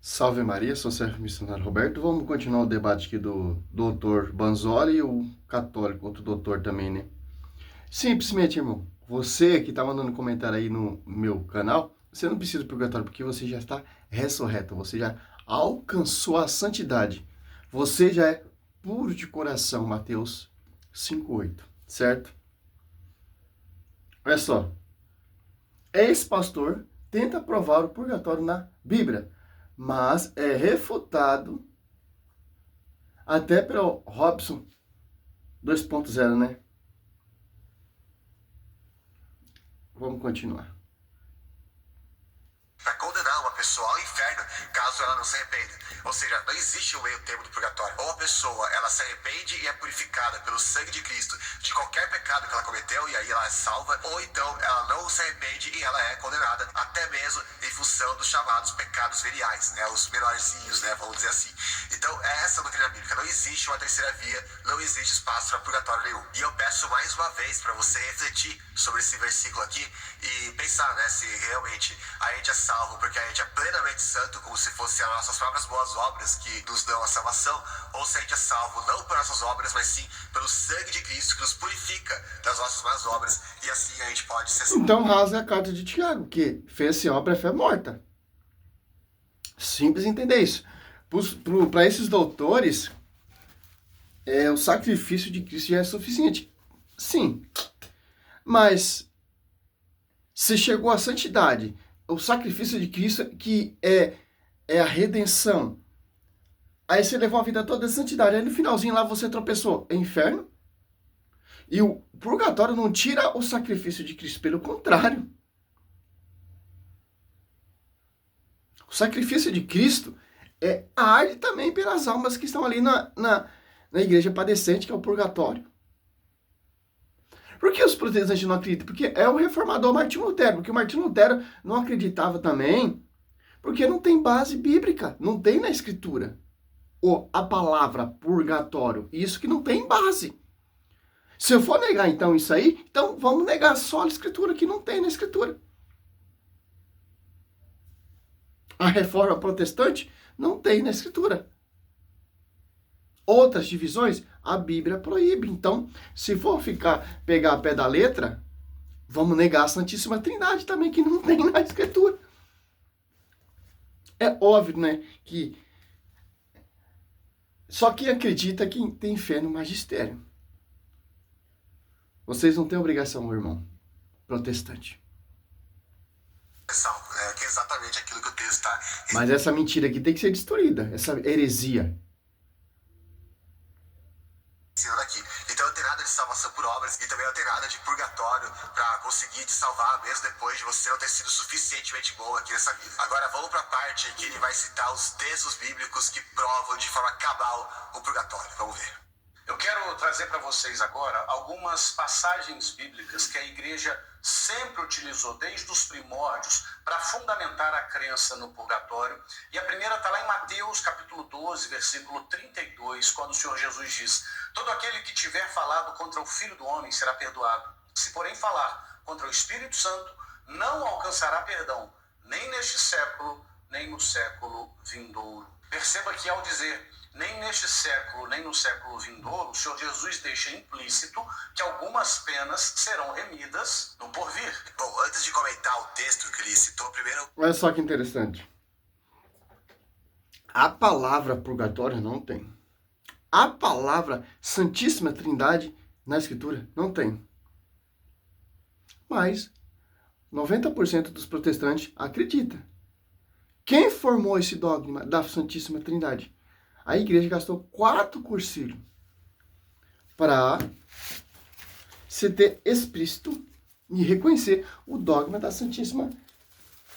Salve Maria, sou o servo missionário Roberto. Vamos continuar o debate aqui do doutor Banzoli e o católico, outro doutor também, né? Simplesmente, irmão, você que tá mandando comentário aí no meu canal, você não precisa do purgatório porque você já está ressurreto, você já alcançou a santidade. Você já é puro de coração, Mateus 5:8, certo? Olha só, esse pastor tenta provar o purgatório na Bíblia, mas é refutado até pelo Robson 2.0, né? Vamos continuar. Para condenar uma pessoa ao inferno caso ela não se arrependa. Ou seja, não existe o meio termo do purgatório. Ou a pessoa ela se arrepende e é purificada pelo sangue de Cristo de qualquer pecado que ela cometeu e aí ela é salva, ou então ela não se arrepende e ela é condenada, até mesmo em função dos chamados pecados veniais, né? Os menorzinhos, né? Vamos dizer assim. Então, essa é a doutrina bíblica. Não existe uma terceira via, não existe espaço para purgatório nenhum. E eu peço mais uma vez para você refletir sobre esse versículo aqui e pensar, né? Se realmente a gente é salvo porque a gente é plenamente santo, como se fossem as nossas próprias boas obras que nos dão a salvação, ou se a gente é salvo não por nossas obras, mas sim pelo sangue de Cristo que nos purifica das nossas más obras, e assim a gente pode ser salvo. Então rasga a carta de Tiago, que fé sem obra é fé morta. Simples entender isso. Para esses doutores, o sacrifício de Cristo já é suficiente. Sim, mas se chegou à santidade, o sacrifício de Cristo que é a redenção. Aí você levou a vida toda de santidade. Aí no finalzinho lá você tropeçou. É inferno. E o purgatório não tira o sacrifício de Cristo. Pelo contrário. O sacrifício de Cristo arde também pelas almas que estão ali na igreja padecente, que é o purgatório. Por que os protestantes não acreditam? Porque é o reformador Martinho Lutero. Porque o Martinho Lutero não acreditava também. Porque não tem base bíblica. Não tem na escritura. A palavra purgatório. Isso que não tem base. Se eu for negar então isso aí, então vamos negar só a escritura, que não tem na escritura. A reforma protestante não tem na escritura. Outras divisões, a Bíblia proíbe. Então, se for pegar a pé da letra, vamos negar a Santíssima Trindade também, que não tem na escritura. É óbvio, né, que só quem acredita que tem fé no magistério. Vocês não têm obrigação, meu irmão protestante. Salvo, né? Que é exatamente aquilo que o texto está. Mas essa mentira aqui tem que ser destruída, essa heresia. Ensinando aqui. Então não tem nada de salvação por obras e também não tem nada de purgatório para conseguir te salvar, mesmo depois de você não ter sido suficientemente bom aqui nessa vida. Agora vamos para a parte em que ele vai citar os textos bíblicos que provam de forma cabal o purgatório. Vamos ver. Eu quero trazer para vocês agora algumas passagens bíblicas que a igreja sempre utilizou desde os primórdios para fundamentar a crença no purgatório. E a primeira está lá em Mateus capítulo 12, versículo 32, quando o Senhor Jesus diz: todo aquele que tiver falado contra o Filho do Homem será perdoado. Se porém falar contra o Espírito Santo, não alcançará perdão, nem neste século, nem no século vindouro. Perceba que ao dizer nem neste século, nem no século vindouro, o Senhor Jesus deixa implícito que algumas penas serão remidas no porvir. Bom, antes de comentar o texto que ele citou, primeiro... Olha só que interessante. A palavra purgatório não tem. A palavra Santíssima Trindade na Escritura não tem. Mas 90% dos protestantes acredita. Quem formou esse dogma da Santíssima Trindade? A igreja gastou 4 cursilhos para se ter explícito e reconhecer o dogma da Santíssima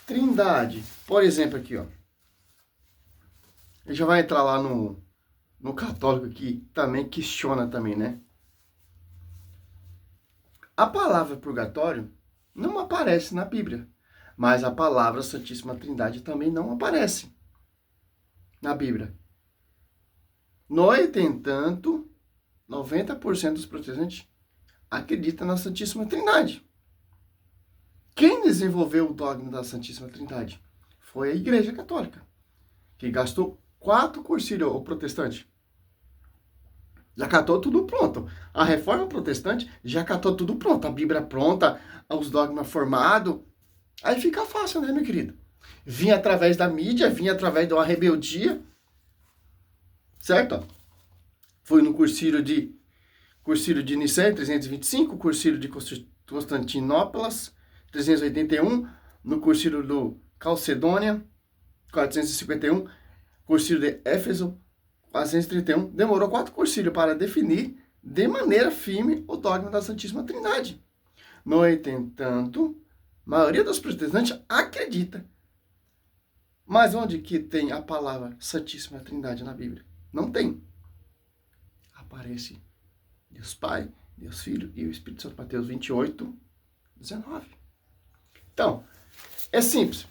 Trindade. Por exemplo, aqui, ó. Ele já vai entrar lá no católico que também questiona também, né? A palavra purgatório não aparece na Bíblia, mas a palavra Santíssima Trindade também não aparece na Bíblia. No entanto, 90% dos protestantes acreditam na Santíssima Trindade. Quem desenvolveu o dogma da Santíssima Trindade? Foi a Igreja Católica, que gastou 4 cursilhos, o protestante. Já catou tudo pronto. A reforma protestante já catou tudo pronto. A Bíblia pronta, os dogmas formados. Aí fica fácil, né, meu querido? Vinha através da mídia, vinha através de uma rebeldia. Certo? Foi no cursilho de Nicéia, 325, cursilho de Constantinópolis, 381, no cursilho do Calcedônia, 451, cursilho de Éfeso, 431. Demorou 4 cursilhos para definir de maneira firme o dogma da Santíssima Trindade. No entanto, a maioria dos protestantes acredita. Mas onde que tem a palavra Santíssima Trindade na Bíblia? Não tem. Aparece Deus Pai, Deus Filho e o Espírito Santo. Mateus 28, 19. Então, é simples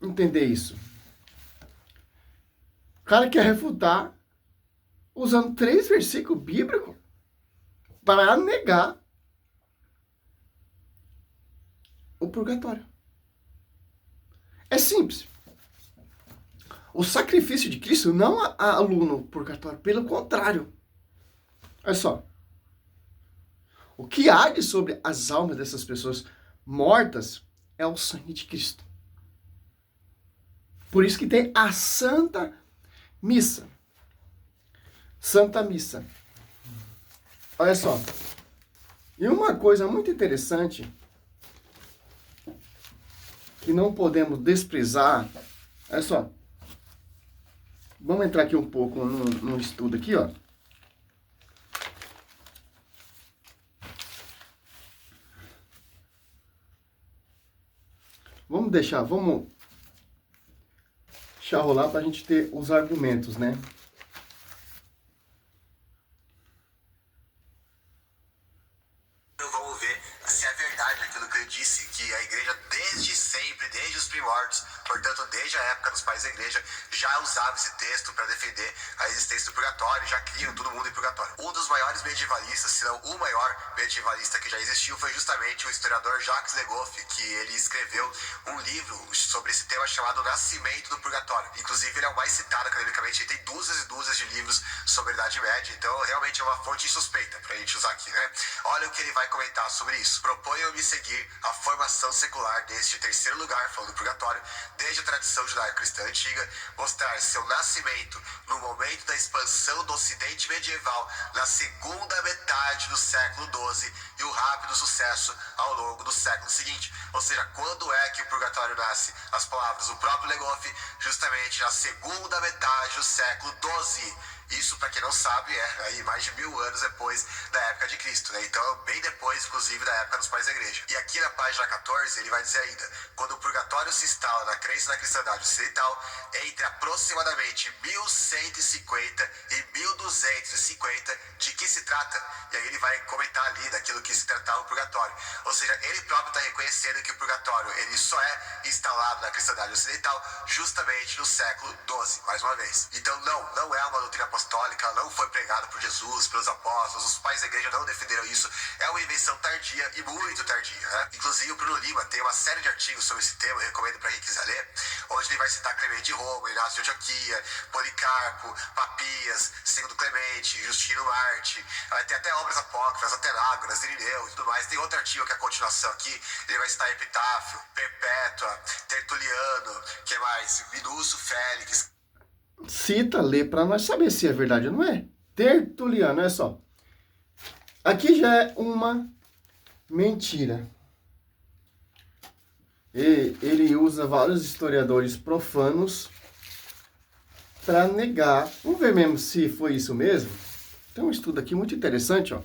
entender isso. O cara quer refutar usando 3 versículos bíblicos para negar o purgatório. É simples. O sacrifício de Cristo não anula o purgatório, pelo contrário. Olha só. O que arde sobre as almas dessas pessoas mortas é o sangue de Cristo. Por isso que tem a Santa Missa. Santa Missa. Olha só. E uma coisa muito interessante que não podemos desprezar. Olha só. Vamos entrar aqui um pouco num estudo aqui, ó. Vamos deixar rolar para a gente ter os argumentos, né? Vamos ver se é verdade aquilo que eu disse, que a igreja desde sempre, desde os primórdios, portanto desde a época dos pais da igreja, já usava esse texto para defender a existência do purgatório, já criam todo mundo em purgatório. Um dos maiores medievalistas, se não o maior medievalista que já existiu, foi justamente o historiador Jacques Le Goff, que ele escreveu um livro sobre esse tema chamado Nascimento do Purgatório. Inclusive ele é o mais citado academicamente, ele tem dúzias e dúzias de livros sobre a Idade Média, então realmente é uma fonte suspeita pra gente usar aqui, né? Olha o que ele vai comentar sobre isso. Proponho-me seguir a formação secular deste terceiro lugar, falando do purgatório, desde a tradição judaico-cristã antiga, mostrar seu nascimento no momento da expansão do ocidente medieval, na segunda metade do século XII, e o rápido sucesso ao longo do século seguinte. Ou seja, quando é que o purgatório nasce? As palavras do próprio Le Goff, justamente na segunda metade do século XII. Isso, para quem não sabe, é aí mais de 1000 anos depois da época de Cristo, né? Então, bem depois, inclusive, da época dos pais da igreja. E aqui na página 14, ele vai dizer ainda: quando o purgatório se instala na crença na cristandade ocidental, entre aproximadamente 1150 e 1250, de que se trata? E aí ele vai comentar ali daquilo que se tratava o purgatório. Ou seja, ele próprio está reconhecendo que o purgatório ele só é instalado na cristandade ocidental justamente no século XII, mais uma vez. Então, não é uma doutrina apostólica, não foi pregado por Jesus, pelos apóstolos, os pais da igreja não defenderam isso, é uma invenção tardia e muito tardia, né? Inclusive o Bruno Lima tem uma série de artigos sobre esse tema, eu recomendo para quem quiser ler, onde ele vai citar Clemente de Roma, Inácio de Antioquia, Policarpo, Papias, Segundo Clemente, Justino Marte, tem até obras apócrifas, Atenágoras, Irineu e tudo mais. Tem outro artigo que é a continuação aqui, ele vai citar Epitáfio, Perpétua, Tertuliano, que mais? Minúcio, Félix. Cita, lê para nós saber se é verdade ou não é. Tertuliano, olha só. Aqui já é uma mentira. Ele usa vários historiadores profanos para negar. Vamos ver mesmo se foi isso mesmo. Tem um estudo aqui muito interessante, ó.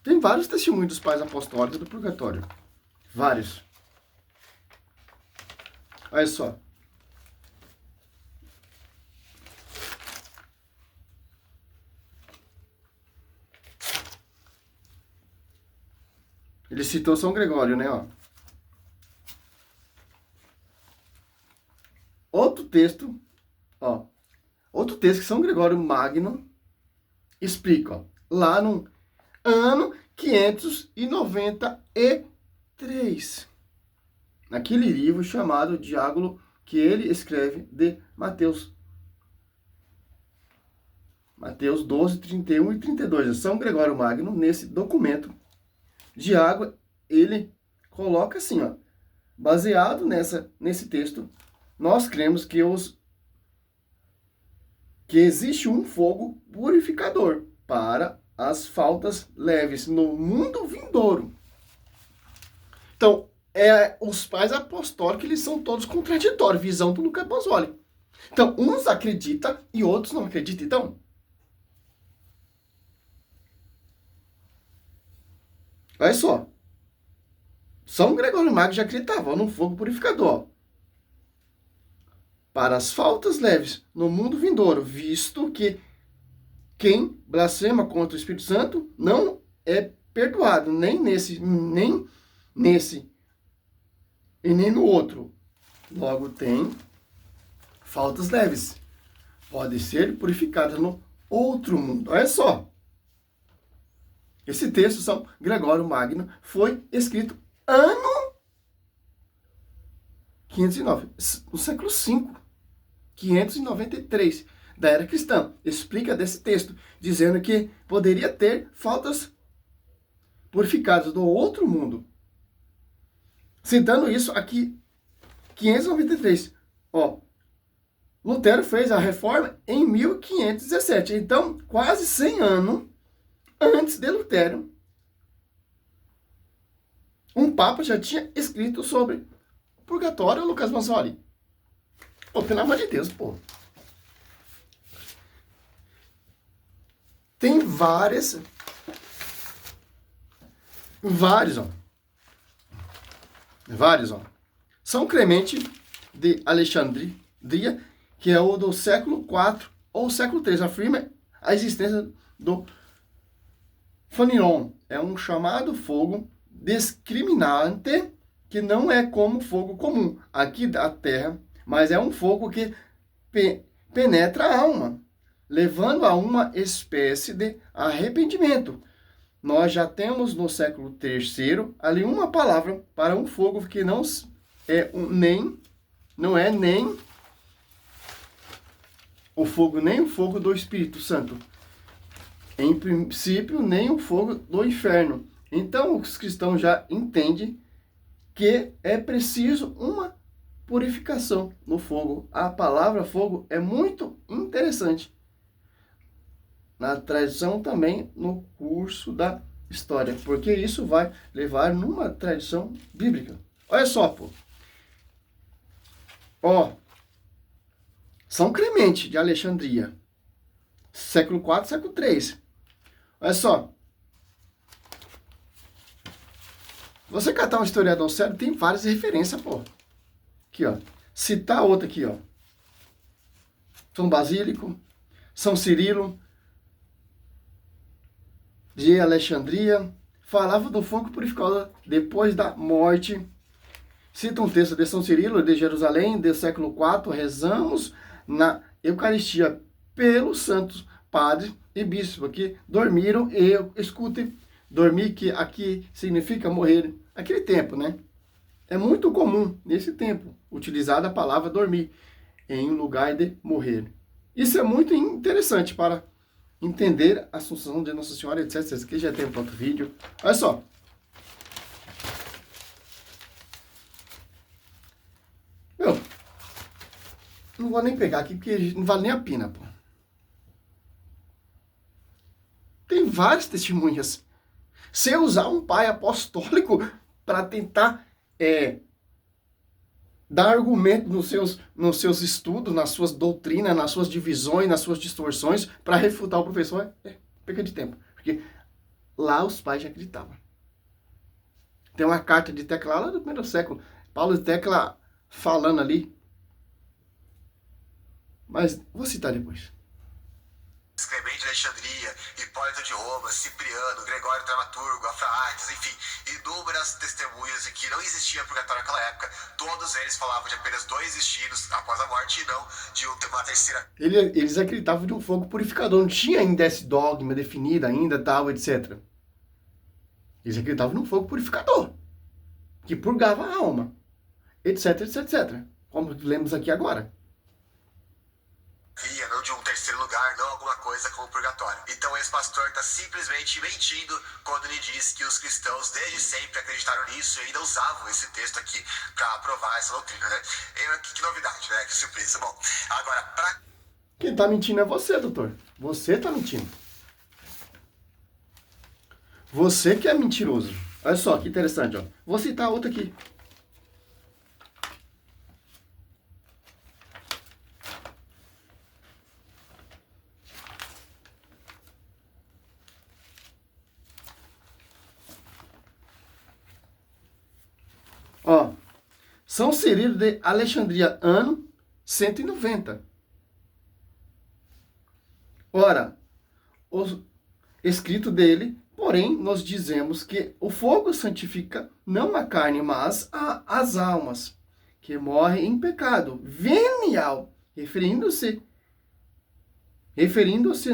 Tem vários testemunhos dos pais apostólicos do purgatório. Vários. Olha só. Ele citou São Gregório, né? Ó. Outro texto que São Gregório Magno explica, ó, lá no ano 593. naquele livro chamado Diálogo, que ele escreve de Mateus. Mateus 12, 31 e 32. São Gregório Magno, nesse documento de água, ele coloca assim, ó, baseado nesse texto, nós cremos que existe um fogo purificador para as faltas leves no mundo vindouro. Então, os pais apostólicos, eles são todos contraditórios, visão do Luca Bozzoli. Então, uns acreditam e outros não acreditam. Então, olha só, São Gregório Magno já acreditava num fogo purificador para as faltas leves no mundo vindouro, visto que quem blasfema contra o Espírito Santo não é perdoado, nem nesse e nem no outro. Logo tem faltas leves. Pode ser purificada no outro mundo. Olha só. Esse texto, São Gregório Magno, foi escrito ano 509, no século V, 593 da era cristã. Explica desse texto, dizendo que poderia ter faltas purificadas do outro mundo. Citando isso aqui, 593. Ó, Lutero fez a reforma em 1517. Então, quase 100 anos antes de Lutero, um papa já tinha escrito sobre purgatório, Lucas Bozzoli. Pô, pelo amor de Deus, pô. Tem vários, ó. São Clemente de Alexandria, que é o do século IV ou século III, afirma a existência do Fanion. É um chamado fogo discriminante que não é como fogo comum aqui da terra, mas é um fogo que penetra a alma, levando a uma espécie de arrependimento. Nós já temos no século III ali uma palavra para um fogo que não é nem o fogo do Espírito Santo. Em princípio, nem o fogo do inferno. Então, os cristãos já entendem que é preciso uma purificação no fogo. A palavra fogo é muito interessante. Na tradição também, no curso da história, porque isso vai levar numa tradição bíblica. Olha só, pô. Ó, São Clemente de Alexandria, século IV, século III. Olha só. Você catar um historiador sério, tem várias referências, pô. Aqui, ó. Citar outra aqui, ó. São Basílico, São Cirilo de Alexandria, falava do fogo purificador depois da morte. Cita um texto de São Cirilo de Jerusalém, do século IV, rezamos na Eucaristia pelos santos padres e bispos que dormiram, e escutem, dormir, que aqui significa morrer, aquele tempo, né? É muito comum, nesse tempo, utilizar a palavra dormir, em lugar de morrer. Isso é muito interessante para entender a Assunção de Nossa Senhora, etc. Isso aqui já tem um outro vídeo. Olha só. Meu, não vou nem pegar aqui, porque não vale nem a pena, pô. Tem várias testemunhas. Se usar um pai apostólico para tentar dar argumento nos seus estudos, nas suas doutrinas, nas suas divisões, nas suas distorções, para refutar o professor, perca de tempo. Porque lá os pais já acreditavam. Tem uma carta de Tecla lá do primeiro século. Paulo de Tecla falando ali. Mas vou citar depois. Clemente de Alexandria, Hipólito de Roma, Cipriano, Gregório Dramaturgo, Afraates, enfim, inúmeras testemunhas de que não existia purgatório naquela época. Todos eles falavam de apenas 2 destinos após a morte e não de uma terceira. Eles acreditavam de um fogo purificador, não tinha ainda esse dogma definido ainda, tal, etc. Eles acreditavam num fogo purificador, que purgava a alma. etc, etc, etc. Como lemos aqui agora. Não de um terceiro lugar, não alguma coisa como purgatório. Então esse pastor está simplesmente mentindo quando ele diz que os cristãos desde sempre acreditaram nisso e ainda usavam esse texto aqui para aprovar essa doutrina, né? Que novidade, né? Que surpresa. Bom, agora, Quem está mentindo é você, doutor. Você está mentindo. Você que é mentiroso. Olha só, que interessante, ó. Vou citar outra aqui. Ó, São Cirilo de Alexandria, ano 190. Ora, o escrito dele, porém, nós dizemos que o fogo santifica não a carne, mas as almas, que morrem em pecado venial, referindo-se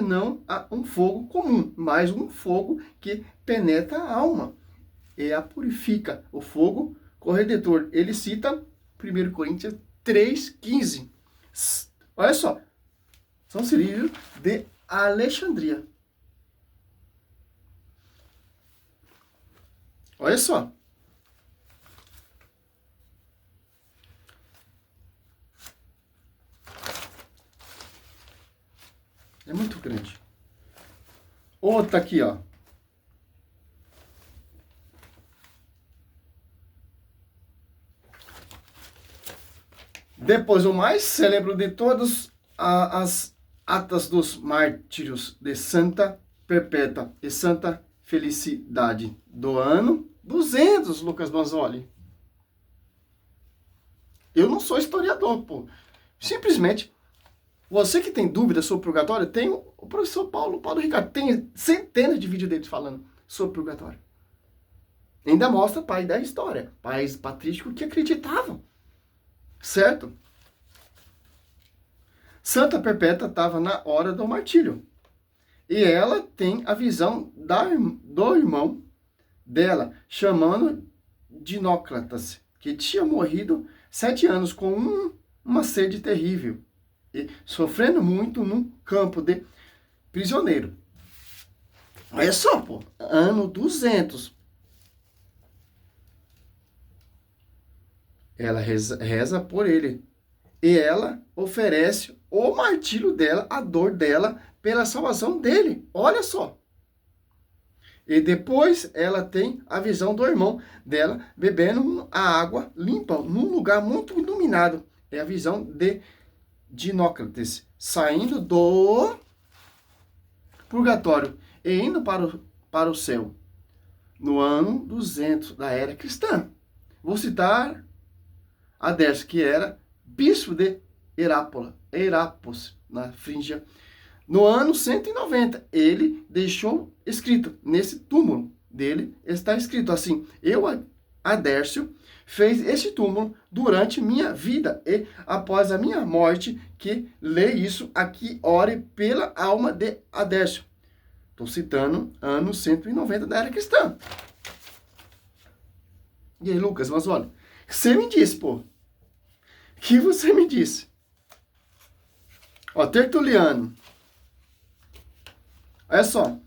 não a um fogo comum, mas um fogo que penetra a alma e a purifica. O fogo corredentor. Ele cita 1 Coríntios 3,15. Olha só. São Cirilo de Alexandria. Olha só. É muito grande. Outra aqui, ó. Depois, o mais célebre de todas as atas dos mártires de Santa Perpétua e Santa Felicidade do ano 200, Lucas Manzoli. Eu não sou historiador, pô. Simplesmente, você que tem dúvidas sobre o purgatório, tem o professor Paulo Ricardo. Tem centenas de vídeos dele falando sobre o purgatório. Ainda mostra pai da história, pais patrísticos que acreditavam. Certo? Santa Perpétua estava na hora do martírio. E ela tem a visão do irmão dela, chamando Dinócratas, que tinha morrido 7 anos com uma sede terrível, e sofrendo muito num campo de prisioneiro. Olha só, pô, ano 200. Ela reza por ele. E ela oferece o martírio dela, a dor dela, pela salvação dele. Olha só. E depois ela tem a visão do irmão dela bebendo a água limpa, num lugar muito iluminado. É a visão de Dinócrates, saindo do purgatório e indo para o céu, no ano 200 da era cristã. Vou citar Adércio, que era bispo de Herápolis, na Frígia. No ano 190, ele deixou escrito, nesse túmulo dele, está escrito assim: eu, Adércio, fez este túmulo durante minha vida e após a minha morte, que lê isso aqui, ore pela alma de Adércio. Estou citando ano 190 da era cristã. E aí, Lucas, mas olha, você me disse, pô. Que você me disse? Ó, Tertuliano. Olha só.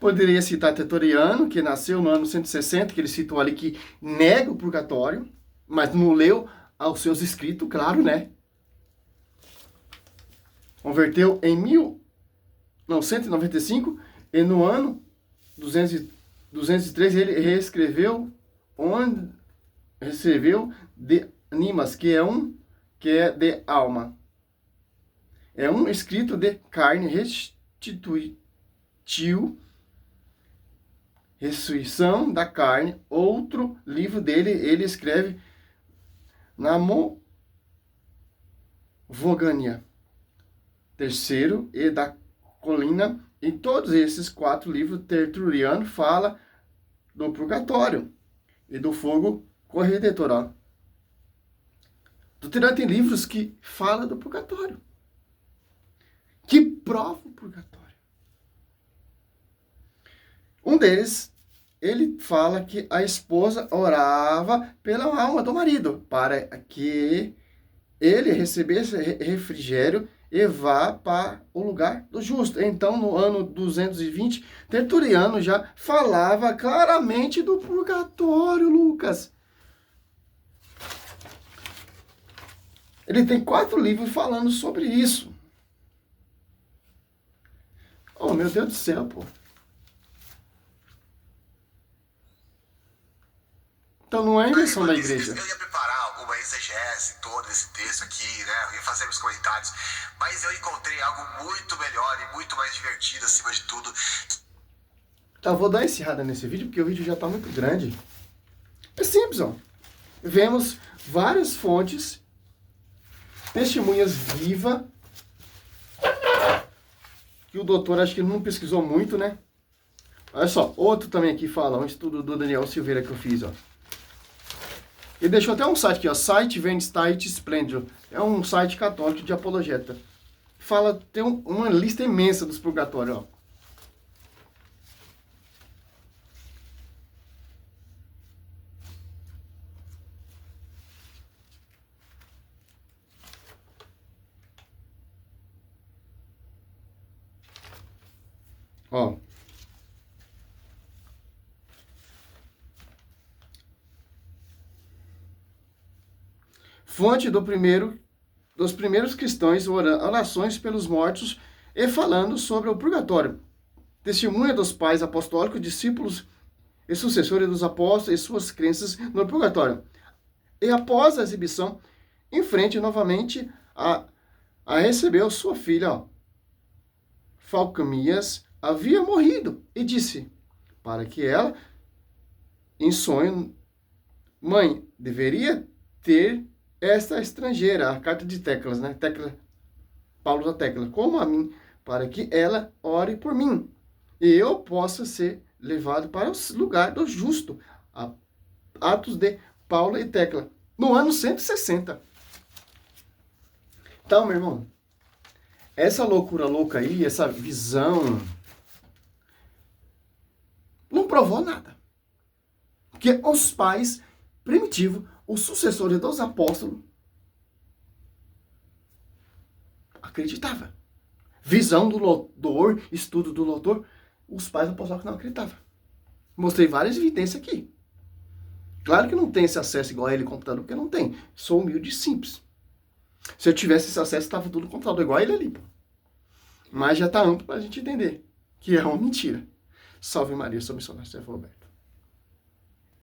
Poderia citar Tertuliano, que nasceu no ano 160, que ele citou ali que nega o purgatório, mas não leu aos seus escritos, claro, né? Converteu em 195, e no ano 203 ele reescreveu recebeu de animas, que é de alma. É um escrito de carne, restituiu ressurreição da carne. Outro livro dele, ele escreve na Vogânia. Terceiro, e da colina. Em todos esses 4 livros, Tertuliano fala do purgatório e do fogo corredentor. Tertuliano tem livros que falam do purgatório, que provam o purgatório. Um deles ele fala que a esposa orava pela alma do marido, para que ele recebesse refrigério e vá para o lugar do justo. Então, no ano 220, Tertuliano já falava claramente do purgatório, Lucas. Ele tem 4 livros falando sobre isso. Oh, meu Deus do céu, pô. Então não é invenção da igreja. Eu ia preparar uma exegese todo esse texto aqui, né? Eu ia fazer meus comentários. Mas eu encontrei algo muito melhor e muito mais divertido, acima de tudo. Tá, vou dar encerrada nesse vídeo, porque o vídeo já tá muito grande. É simples, ó. Vemos várias fontes, testemunhas vivas, que o doutor acho que não pesquisou muito, né? Olha só, outro também aqui fala, um estudo do Daniel Silveira que eu fiz, ó. Ele deixou até um site aqui, ó, site Vendstate Splendor. É um site católico de apologeta. Fala, tem uma lista imensa dos purgatórios, ó. Ó. Fonte dos primeiros cristãos, orações pelos mortos e falando sobre o purgatório. Testemunha dos pais apostólicos, discípulos e sucessores dos apóstolos e suas crenças no purgatório. E após a exibição, em frente novamente a recebeu sua filha, ó, Falcamias, havia morrido, e disse, para que ela, em sonho, mãe, deveria ter esta estrangeira, a carta de Teclas, né? Tecla, Paulo da Tecla, como a mim, para que ela ore por mim, e eu possa ser levado para o lugar do justo. Atos de Paulo e Tecla, no ano 160. Então, meu irmão, essa loucura louca aí, essa visão, não provou nada. Porque os pais primitivos, os sucessores dos apóstolos, acreditavam. Visão do doutor, estudo do doutor, os pais apostólicos não acreditavam. Mostrei várias evidências aqui. Claro que não tem esse acesso igual a ele computador, porque não tem. Sou humilde e simples. Se eu tivesse esse acesso, estava tudo no computador, igual ele ali. Pô. Mas já está amplo para a gente entender que é uma mentira. Salve Maria, sou missionário Stefano Roberto.